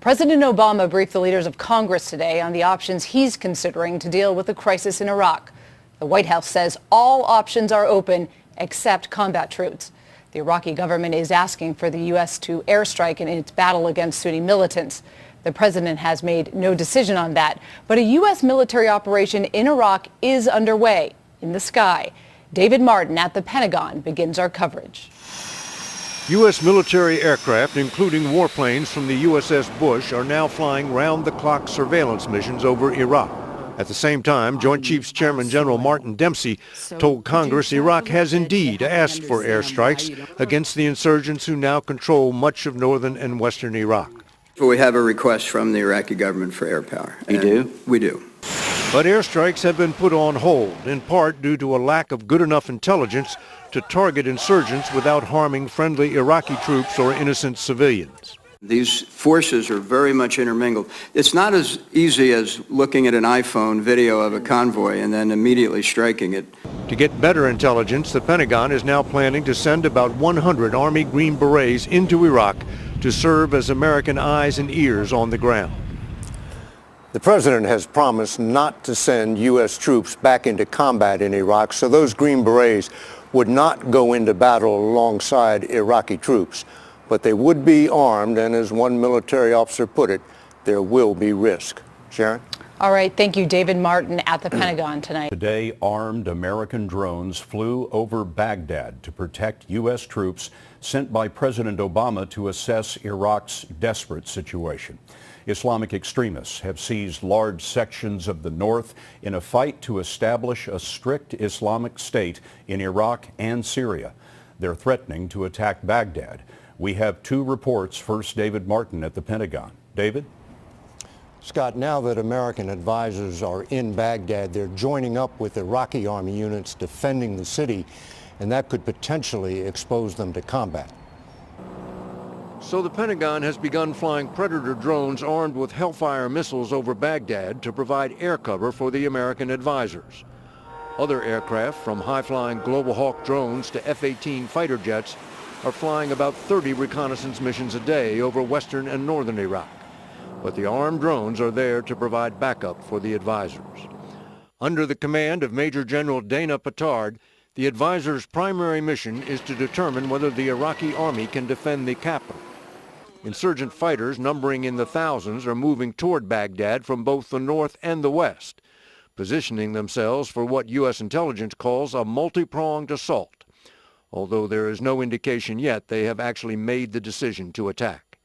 President Obama briefed the leaders of Congress today on the options he's considering to deal with the crisis in Iraq. The White House says all options are open except combat troops. The Iraqi government is asking for the U.S. to airstrike in its battle against Sunni militants. The president has made no decision on that, but a U.S. military operation in Iraq is underway in the sky. David Martin at the Pentagon begins our coverage. U.S. military aircraft, including warplanes from the USS Bush, are now flying round-the-clock surveillance missions over Iraq. At the same time, Joint Chiefs Chairman General Martin Dempsey told Congress Iraq has indeed asked for airstrikes against the insurgents who now control much of northern and western Iraq. We have a request from the Iraqi government for air power. You do? We do. But airstrikes have been put on hold, in part due to a lack of good enough intelligence to target insurgents without harming friendly Iraqi troops or innocent civilians. These forces are very much intermingled. It's not as easy as looking at an iPhone video of a convoy and then immediately striking it. To get better intelligence, the Pentagon is now planning to send about 100 Army Green Berets into Iraq to serve as American eyes and ears on the ground. The president has promised not to send U.S. troops back into combat in Iraq, so those Green Berets would not go into battle alongside Iraqi troops. But they would be armed, and as one military officer put it, there will be risk. Sharon? All right, thank you, David Martin at the Pentagon tonight. Today, armed American drones flew over Baghdad to protect U.S. troops sent by President Obama to assess Iraq's desperate situation. Islamic extremists have seized large sections of the north in a fight to establish a strict Islamic state in Iraq and Syria. They're threatening to attack Baghdad. We have two reports. First, David Martin at the Pentagon. David? Scott, now that American advisors are in Baghdad, they're joining up with Iraqi army units defending the city, and that could potentially expose them to combat. So the Pentagon has begun flying Predator drones armed with Hellfire missiles over Baghdad to provide air cover for the American advisors. Other aircraft, from high-flying Global Hawk drones to F-18 fighter jets, are flying about 30 reconnaissance missions a day over western and northern Iraq. But the armed drones are there to provide backup for the advisors. Under the command of Major General Dana Petard, the advisors' primary mission is to determine whether the Iraqi army can defend the capital. Insurgent fighters numbering in the thousands are moving toward Baghdad from both the north and the west, positioning themselves for what U.S. intelligence calls a multi-pronged assault, although there is no indication yet they have actually made the decision to attack.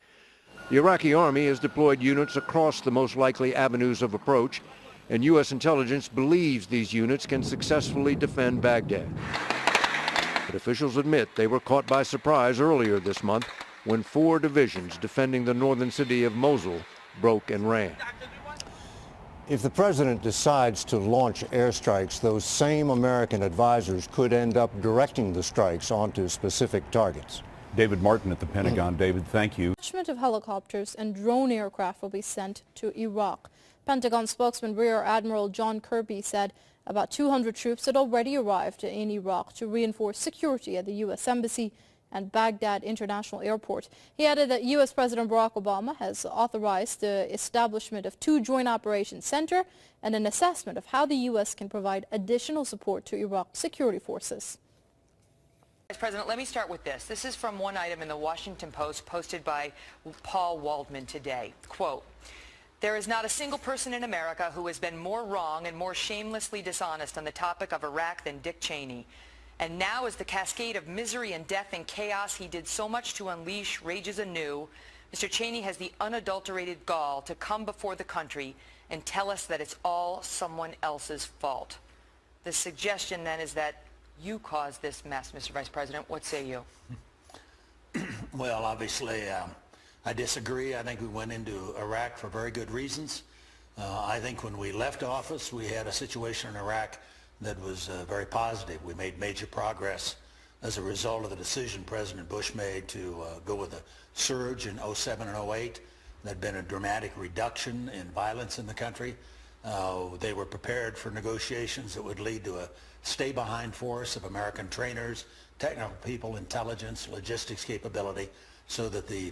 The Iraqi army has deployed units across the most likely avenues of approach, and U.S. intelligence believes these units can successfully defend Baghdad. But officials admit they were caught by surprise earlier this month when 4 divisions defending the northern city of Mosul broke and ran. If the president decides to launch airstrikes, those same American advisors could end up directing the strikes onto specific targets. David Martin at the Pentagon. David, thank you. Of helicopters and drone aircraft will be sent to Iraq. Pentagon spokesman Rear Admiral John Kirby said about 200 troops had already arrived in Iraq to reinforce security at the U.S. Embassy and Baghdad International Airport. He added that U.S. President Barack Obama has authorized the establishment of 2 Joint Operations Center and an assessment of how the U.S. can provide additional support to Iraq's security forces. Vice President, let me start with this. This is from one item in the Washington Post posted by Paul Waldman today. Quote, "There is not a single person in America who has been more wrong and more shamelessly dishonest on the topic of Iraq than Dick Cheney. And now as the cascade of misery and death and chaos he did so much to unleash rages anew, Mr. Cheney has the unadulterated gall to come before the country and tell us that it's all someone else's fault. The suggestion then is that you caused this mess, Mr. Vice President. What say you?" Well, obviously, I disagree. I think we went into Iraq for very good reasons. I think when we left office, we had a situation in Iraq that was very positive. We made major progress as a result of the decision President Bush made to go with a surge in 07 and 08. There had been a dramatic reduction in violence in the country. They were prepared for negotiations that would lead to a stay-behind force of American trainers, technical people, intelligence, logistics capability, so that the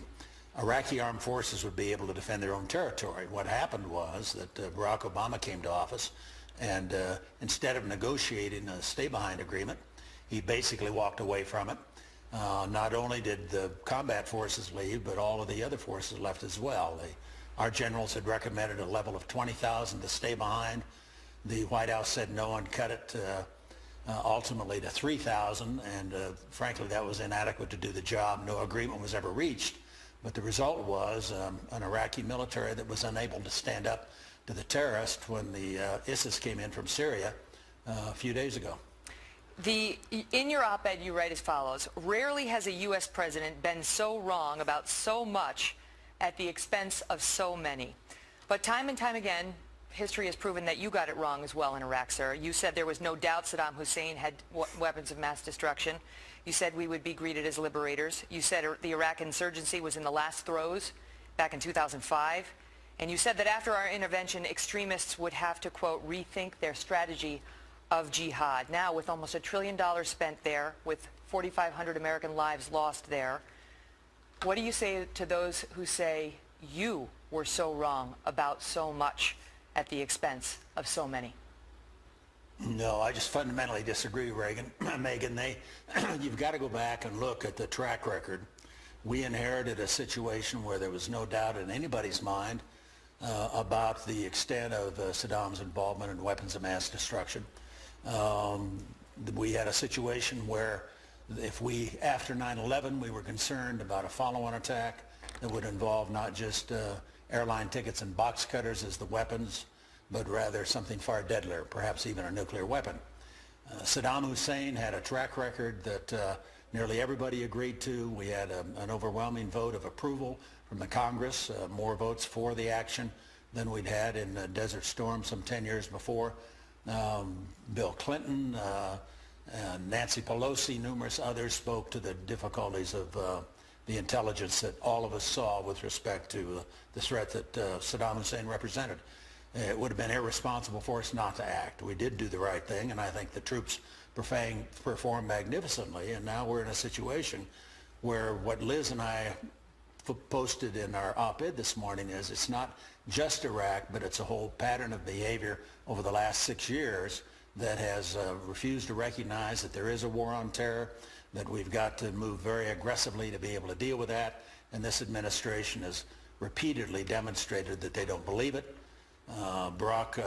Iraqi armed forces would be able to defend their own territory. What happened was that Barack Obama came to office, and instead of negotiating a stay-behind agreement, he basically walked away from it. Not only did the combat forces leave, but all of the other forces left as well. Our generals had recommended a level of 20,000 to stay behind. The White House said no and cut it ultimately to 3,000, and frankly that was inadequate to do the job. No agreement was ever reached, but the result was an Iraqi military that was unable to stand up to the terrorists when the ISIS came in from Syria a few days ago. In your op-ed you write as follows: rarely has a U.S. president been so wrong about so much at the expense of so many. But time and time again, history has proven that you got it wrong as well in Iraq, sir. You said there was no doubt Saddam Hussein had weapons of mass destruction. You said we would be greeted as liberators. You said the Iraq insurgency was in the last throes back in 2005. And you said that after our intervention, extremists would have to, quote, rethink their strategy of jihad. Now, with almost $1 trillion spent there, with 4,500 American lives lost there, what do you say to those who say you were so wrong about so much at the expense of so many? No, I just fundamentally disagree, Megan. You've got to go back and look at the track record. We inherited a situation where there was no doubt in anybody's mind about the extent of Saddam's involvement in weapons of mass destruction. We had a situation where after 9/11, we were concerned about a follow-on attack that would involve not just airline tickets and box cutters as the weapons, but rather something far deadlier, perhaps even a nuclear weapon. Saddam Hussein had a track record that nearly everybody agreed to. We had an overwhelming vote of approval from the Congress, more votes for the action than we'd had in Desert Storm some 10 years before. Bill Clinton, Nancy Pelosi, numerous others spoke to the difficulties of the intelligence that all of us saw with respect to the threat that Saddam Hussein represented. It would have been irresponsible for us not to act. We did do the right thing, and I think the troops performed magnificently, and now we're in a situation where what Liz and I posted in our op-ed this morning is it's not just Iraq, but it's a whole pattern of behavior over the last 6 years that has refused to recognize that there is a war on terror, that we've got to move very aggressively to be able to deal with that, and this administration has repeatedly demonstrated that they don't believe it. Barack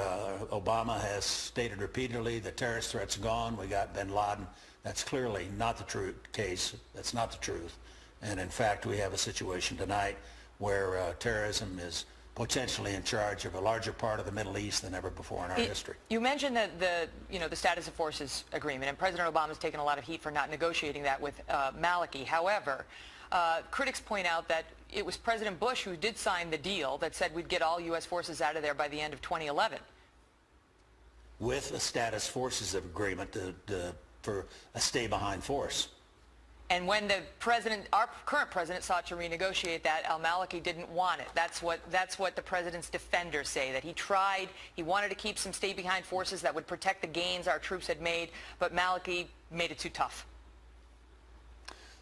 Obama has stated repeatedly the terrorist threat's gone, we got bin Laden. That's clearly not the case. That's not the truth. And in fact, we have a situation tonight where terrorism is potentially in charge of a larger part of the Middle East than ever before in our history. You mentioned that the status of forces agreement, and President Obama's taken a lot of heat for not negotiating that with Maliki. However, critics point out that it was President Bush who did sign the deal that said we'd get all U.S. forces out of there by the end of 2011. With a status forces agreement for a stay-behind force. And when the our current president sought to renegotiate that, al-Maliki didn't want it. That's what the president's defenders say, that he wanted to keep some stay-behind forces that would protect the gains our troops had made, but Maliki made it too tough.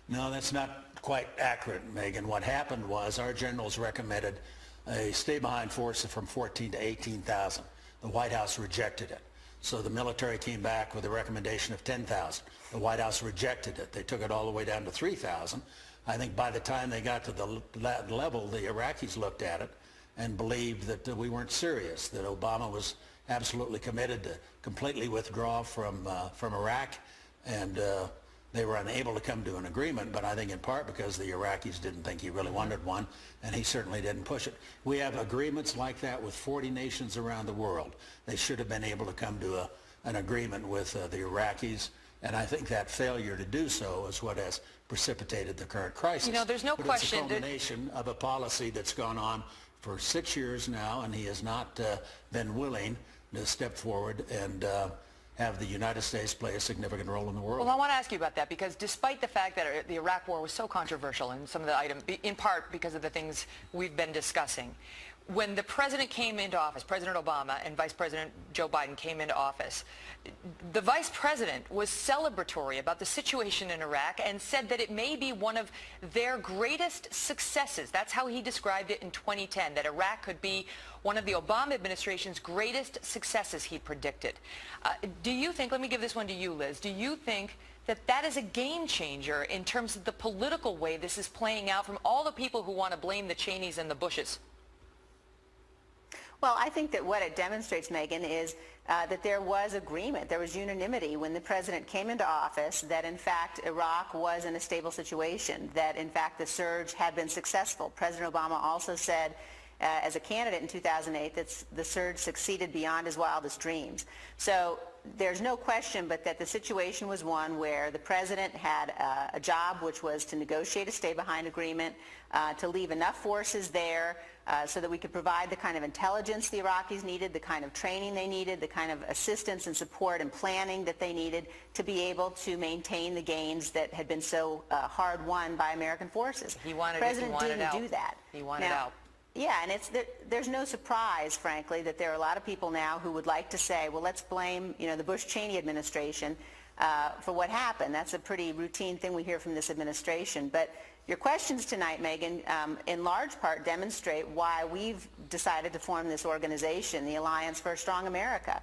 No, that's not quite accurate, Megan. What happened was our generals recommended a stay-behind force from 14 to 18,000. The White House rejected it. So the military came back with a recommendation of 10,000. The White House rejected it. They took it all the way down to 3,000. I think by the time they got to the level, the Iraqis looked at it and believed that we weren't serious, that Obama was absolutely committed to completely withdraw from Iraq, and they were unable to come to an agreement, but I think in part because the Iraqis didn't think he really wanted one, and he certainly didn't push it. We have agreements like that with 40 nations around the world. They should have been able to come to an agreement with the Iraqis, and I think that failure to do so is what has precipitated the current crisis. You know, there's no question. It's a culmination of a policy that's gone on for 6 years now, and he has not been willing to step forward and have the United States play a significant role in the world. Well, I want to ask you about that, because despite the fact that the Iraq war was so controversial in some of the items, in part because of the things we've been discussing, when the president came into office, President Obama and Vice President Joe Biden came into office, the vice president was celebratory about the situation in Iraq and said that it may be one of their greatest successes. That's how he described it in 2010, that Iraq could be one of the Obama administration's greatest successes, he predicted. Do you think, let me give this one to you, Liz, do you think that that is a game changer in terms of the political way this is playing out from all the people who want to blame the Cheneys and the Bushes? Well, I think that what it demonstrates, Megan, is that there was agreement, there was unanimity when the president came into office that, in fact, Iraq was in a stable situation, that, in fact, the surge had been successful. President Obama also said, as a candidate in 2008, that the surge succeeded beyond his wildest dreams. So there's no question but that the situation was one where the president had a job, which was to negotiate a stay-behind agreement, to leave enough forces there so that we could provide the kind of intelligence the Iraqis needed, the kind of training they needed, the kind of assistance and support and planning that they needed to be able to maintain the gains that had been so hard-won by American forces. He wanted President it, he wanted didn't out. do that. He wanted now, out. Yeah, and there's no surprise, frankly, that there are a lot of people now who would like to say, well, let's blame, the Bush-Cheney administration for what happened. That's a pretty routine thing we hear from this administration. But your questions tonight, Megan, in large part demonstrate why we've decided to form this organization, the Alliance for a Strong America,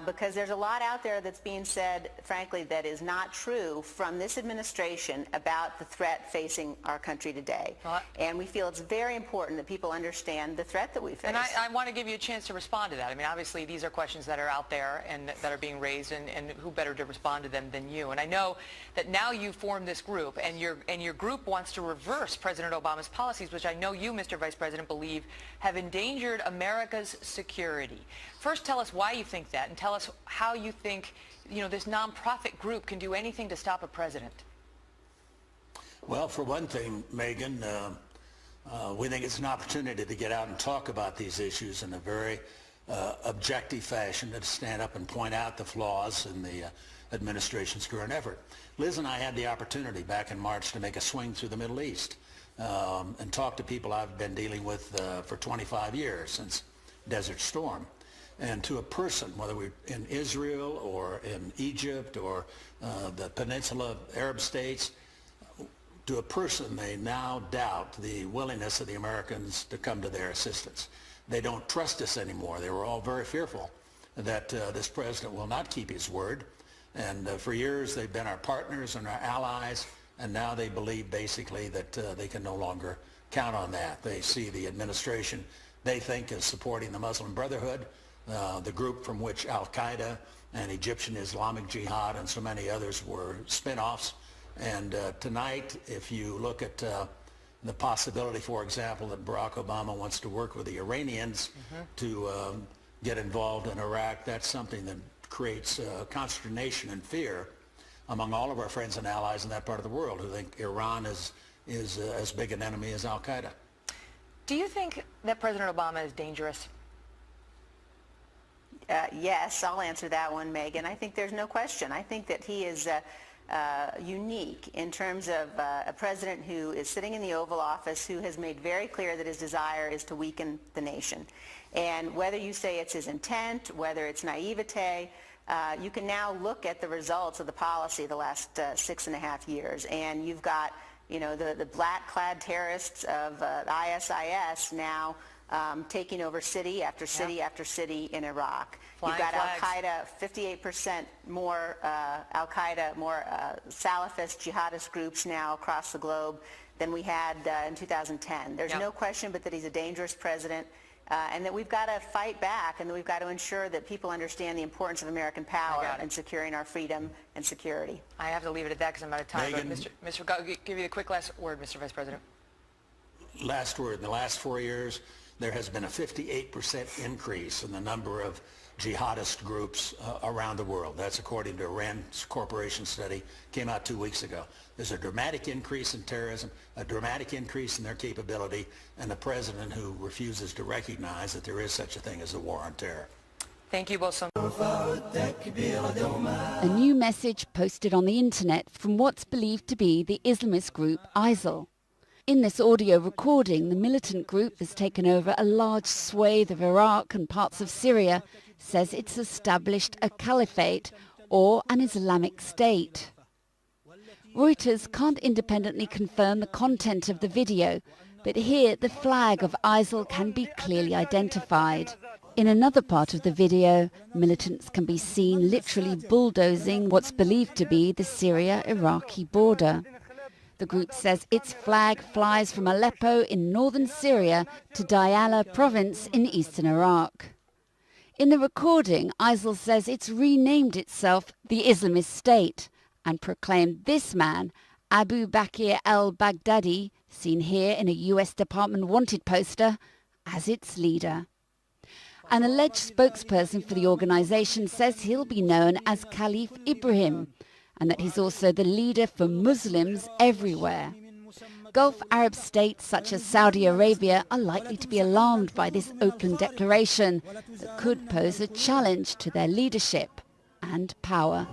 because there's a lot out there that's being said, frankly, that is not true from this administration about the threat facing our country today. And we feel it's very important that people understand the threat that we face. And I want to give you a chance to respond to that. I mean, obviously, these are questions that are out there and that are being raised, and who better to respond to them than you? And I know that now you formed this group, and your group wants to reverse President Obama's policies, which I know you, Mr. Vice President, believe have endangered America's security. First, tell us why you think that, and tell us how you think, this nonprofit group can do anything to stop a president. Well, for one thing, Megan, we think it's an opportunity to get out and talk about these issues in a very objective fashion, to stand up and point out the flaws in the administration's current effort. Liz and I had the opportunity back in March to make a swing through the Middle East and talk to people I've been dealing with for 25 years, since Desert Storm. And to a person, whether we're in Israel or in Egypt or the Peninsula Arab states, to a person, they now doubt the willingness of the Americans to come to their assistance. They don't trust us anymore. They were all very fearful that this president will not keep his word. And for years, they've been our partners and our allies, and now they believe basically that they can no longer count on that. They see the administration they think is supporting the Muslim Brotherhood, the group from which Al-Qaeda and Egyptian Islamic Jihad and so many others were spin-offs. And tonight, if you look at the possibility, for example, that Barack Obama wants to work with the Iranians to get involved in Iraq, that's something that creates consternation and fear among all of our friends and allies in that part of the world who think Iran is as big an enemy as Al-Qaeda. Do you think that President Obama is dangerous? Yes, I'll answer that one, Megan. I think there's no question. I think that he is unique in terms of a president who is sitting in the Oval Office, who has made very clear that his desire is to weaken the nation. And whether you say it's his intent, whether it's naivete, you can now look at the results of the policy the last 6.5 years, and you've got the black-clad terrorists of ISIS now taking over city after city after city in Iraq. Flying You've got flags. Al-Qaeda, 58% more Al-Qaeda, more Salafist jihadist groups now across the globe than we had in 2010. There's no question but that he's a dangerous president, and that we've got to fight back, and that we've got to ensure that people understand the importance of American power in securing our freedom and security. I have to leave it at that because I'm out of time. Megan, But I'll give you the quick last word, Mr. Vice President. Last word, in the last 4 years, there has been a 58% increase in the number of jihadist groups around the world. That's according to a RAND Corporation study, came out 2 weeks ago. There's a dramatic increase in terrorism, a dramatic increase in their capability, and the president who refuses to recognize that there is such a thing as a war on terror. Thank you both so much. A new message posted on the internet from what's believed to be the Islamist group ISIL. In this audio recording, the militant group that's taken over a large swathe of Iraq and parts of Syria says it's established a caliphate or an Islamic state. Reuters can't independently confirm the content of the video, but here the flag of ISIL can be clearly identified. In another part of the video, militants can be seen literally bulldozing what's believed to be the Syria-Iraqi border. The group says its flag flies from Aleppo in northern Syria to Diyala province in eastern Iraq. In the recording, ISIL says it's renamed itself the Islamist State and proclaimed this man, Abu Bakr al-Baghdadi, seen here in a US Department wanted poster, as its leader. An alleged spokesperson for the organization says he'll be known as Caliph Ibrahim, and that he's also the leader for Muslims everywhere. Gulf Arab states such as Saudi Arabia are likely to be alarmed by this open declaration that could pose a challenge to their leadership and power.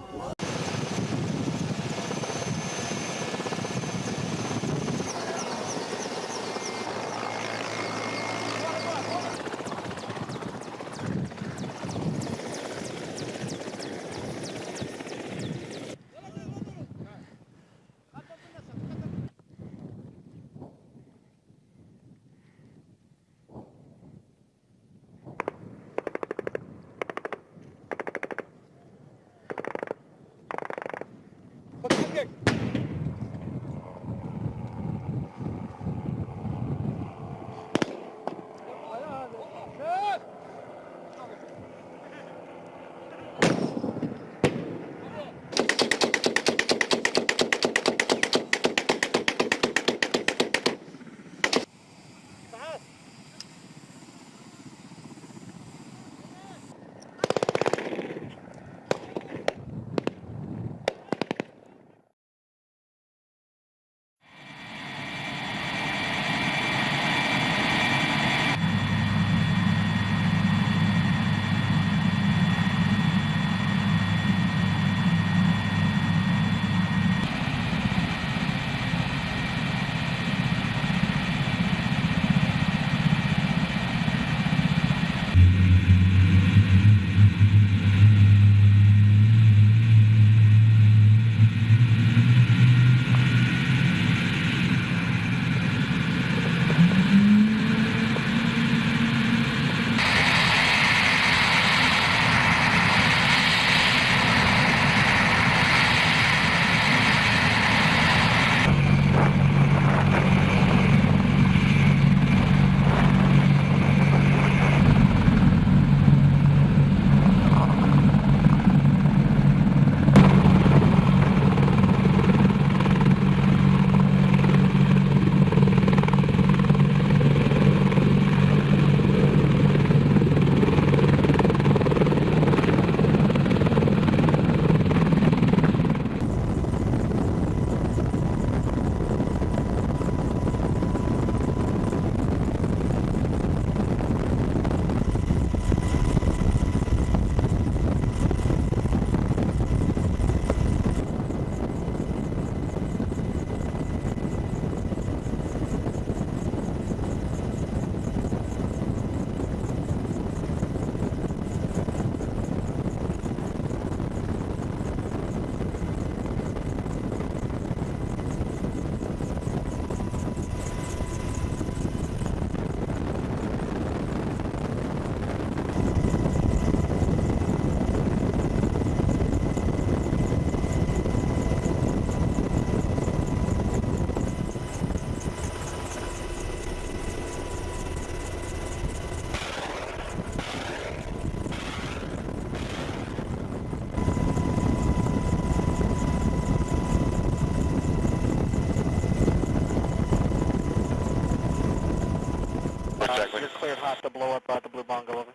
You're cleared hot to blow up the blue bongo, over.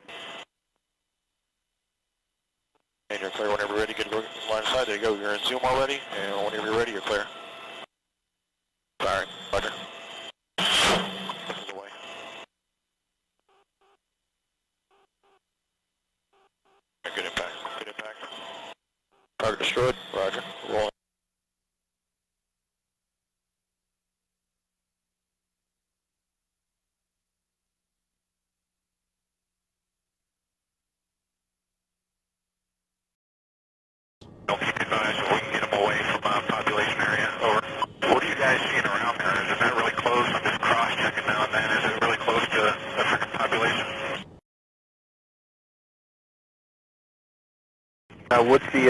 And you're clear whenever you're ready. Get line of sight. There you go. You're in zoom already. And whenever you're ready, you're clear. Sorry. Roger. This is away. Good impact. Good impact. Target destroyed. Roger. Rolling. Don't keep advised so we can get them away from population area. Over. What are you guys seeing around there? Is it not really close? I'm just cross-checking now and then. Is it really close to the freaking population? What's the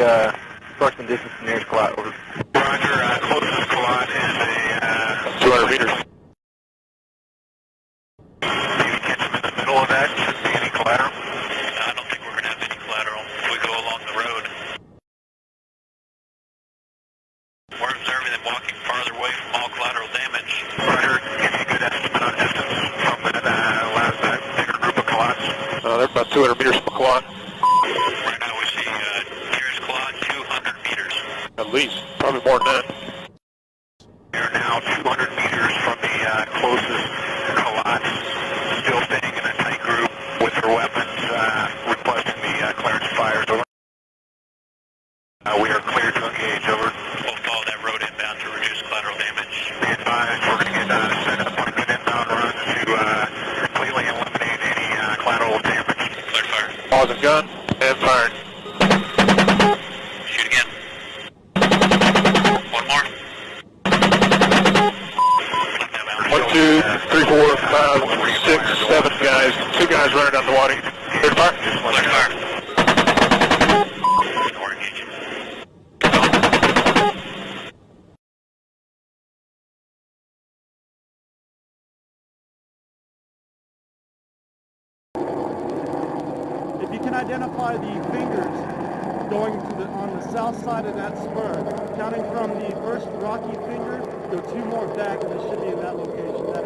approximate distance to the nearest collide? Over. Roger, closest collide is a 200 meters. Maybe catch them in the middle of that. Shouldn't be any collateral. I don't think we're going to have any collateral if we go along the road. We're observing them walking farther away from all collateral damage. Roger, give you a good estimate on distance from that bigger group of collides. They're about 200 meters from collide. Right now we see nearest collide 200 meters. At least, probably more than that. We are now 200 meters from the closest collides, still staying in a tight group with their weapons, requesting the clearance fires. Over. We are clear to engage. Over. We'll follow that road inbound to reduce collateral damage. Be advised, we're going to get set up on a good inbound run to completely eliminate any collateral damage. Clear fire. Pause and gun, and fired. Shoot again. One more. 1, 2, 3, 4, 5, 6, 7 guys. 2 guys running down the water. Clear fire. Clear fire. If you can identify the fingers going to on the south side of that spur, counting from the first rocky finger, go 2 more back and it should be in that location. That